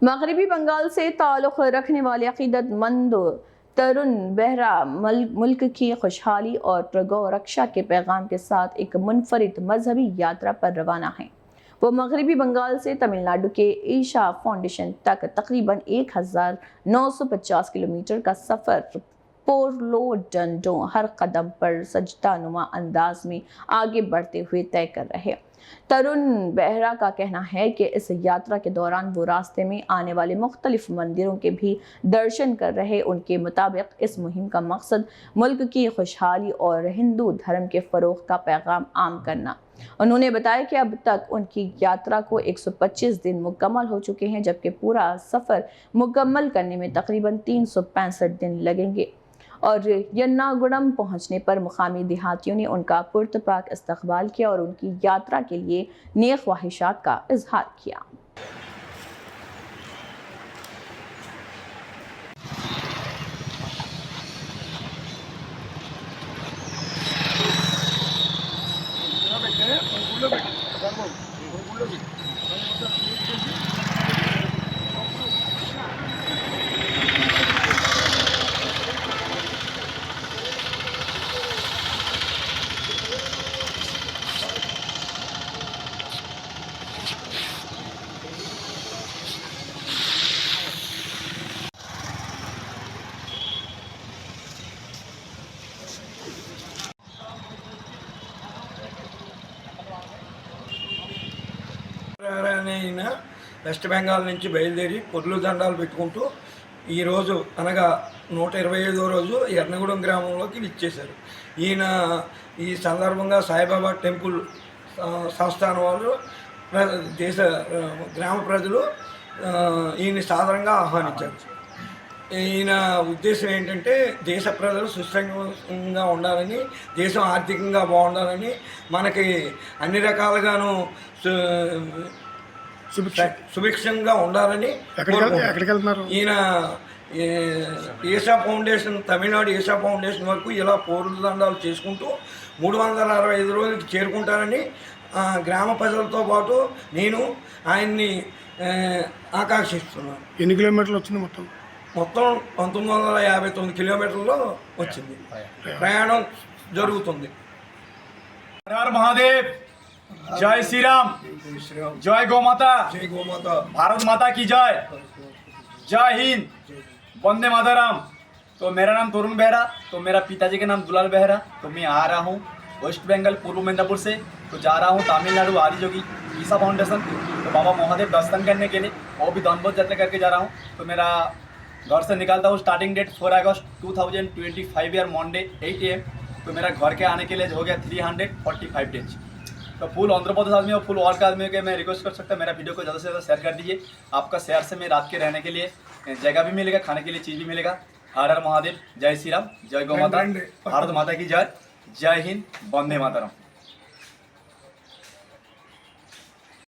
मगरबी बंगाल से ताल्लुक़ रखने वाले अक़ीदतमंद तरुण बेहरा मुल्क की खुशहाली और प्रगौ रक्षा के पैगाम के साथ एक मुनफरिद मजहबी यात्रा पर रवाना हैं। वो मगरबी बंगाल से तमिलनाडु के ईशा फाउंडेशन तक तकरीबन 1950 किलोमीटर का सफ़र पोरलो डंडो हर कदम पर सजदा नुमा अंदाज में आगे बढ़ते हुए तय कर रहे। तरुण बेहरा का कहना है कि इस यात्रा के दौरान वो रास्ते में आने वाले मुख्तलिफ मंदिरों के भी दर्शन कर रहे। उनके मुताबिक इस मुहिम का मकसद मुल्क की खुशहाली और हिंदू धर्म के फ़रोग़ का पैगाम आम करना। उन्होंने बताया कि अब तक उनकी यात्रा को 125 दिन मुकम्मल हो चुके हैं, जबकि पूरा सफ़र मुकम्मल करने में तकरीबन 365 दिन लगेंगे। और यन्नागुडम पहुंचने पर मुकामी देहातियों ने उनका पुरतपाक इस्तकबाल किया और उनकी यात्रा के लिए नेक ख्वाहिशात का इजहार किया। అయిన వెస్ట్ బెంగాల్ నుంచి బయలుదేరి పొర్లు దండాలు పెట్టుకుంటూ ఈరోజు అనగా 125వ రోజు ఎర్నగూడెం గ్రామంలోకి విచ్చేశారు. ఈయన ఈ సందర్భంగా సాయిబాబా టెంపుల్ సంస్థానం వాళ్ళు దేశ గ్రామ ప్రజలు ఈయన సాధారణంగా ఆహ్వానించారు. ఈయన ఉద్దేశం ఏంటంటే దేశ ప్రజలు సుస్థిరంగా ఉండాలని, దేశం ఆర్థికంగా బాగుండాలని, మనకి అన్ని రకాలుగాను సుభిక్షంగా ఉండాలని ఈయన ఈషా ఫౌండేషన్, తమిళనాడు ఈషా ఫౌండేషన్ వరకు ఇలా పోర్లు దండాలు చేసుకుంటూ 365 రోజులకి చేరుకుంటారని గ్రామ ప్రజలతో పాటు నేను ఆయన్ని ఆకాంక్షిస్తున్నాను. ఎన్ని కిలోమీటర్లు వచ్చింది? మొత్తం 1959 కిలోమీటర్లో వచ్చింది. ప్రయాణం జరుగుతుంది. हर महादेव, जय श्री राम, जय गौ माता, जय गौ माता, भारत माता की जय, जय हिंद, वंदे मातरम। तो मेरा नाम तरुण बेहरा, तो मेरा पिताजी का नाम दुलाल बेहरा। तो मैं आ रहा हूँ वेस्ट बंगाल पूर्व मेदिनीपुर से, तो जा रहा हूँ तमिलनाडु आदियोगी ईसा फाउंडेशन, तो बाबा महादेव दर्शन करने के लिए, वो भी दंडवत यात्रा करके जा रहा हूँ। तो मेरा घर से निकलता हूँ स्टार्टिंग डेट 4 अगस्त 2025 ईयर मंडे 8 AM। तो मेरा घर के आने के लिए हो गया 345 डेज। तो फुल आंध्र प्रदेश आदमी और फुल वर्ल्ड का आदमी के मैं रिक्वेस्ट कर सकता हूँ, मेरा वीडियो को ज़्यादा से ज़्यादा शेयर कर दीजिए। आपका शेयर से मैं रात के रहने के लिए जगह भी मिलेगा, खाने के लिए चीज़ भी मिलेगा। हर हर महादेव, जय श्री राम, जय गौ माता, भारत माता की जय, जय हिंद, वंदे मातरम।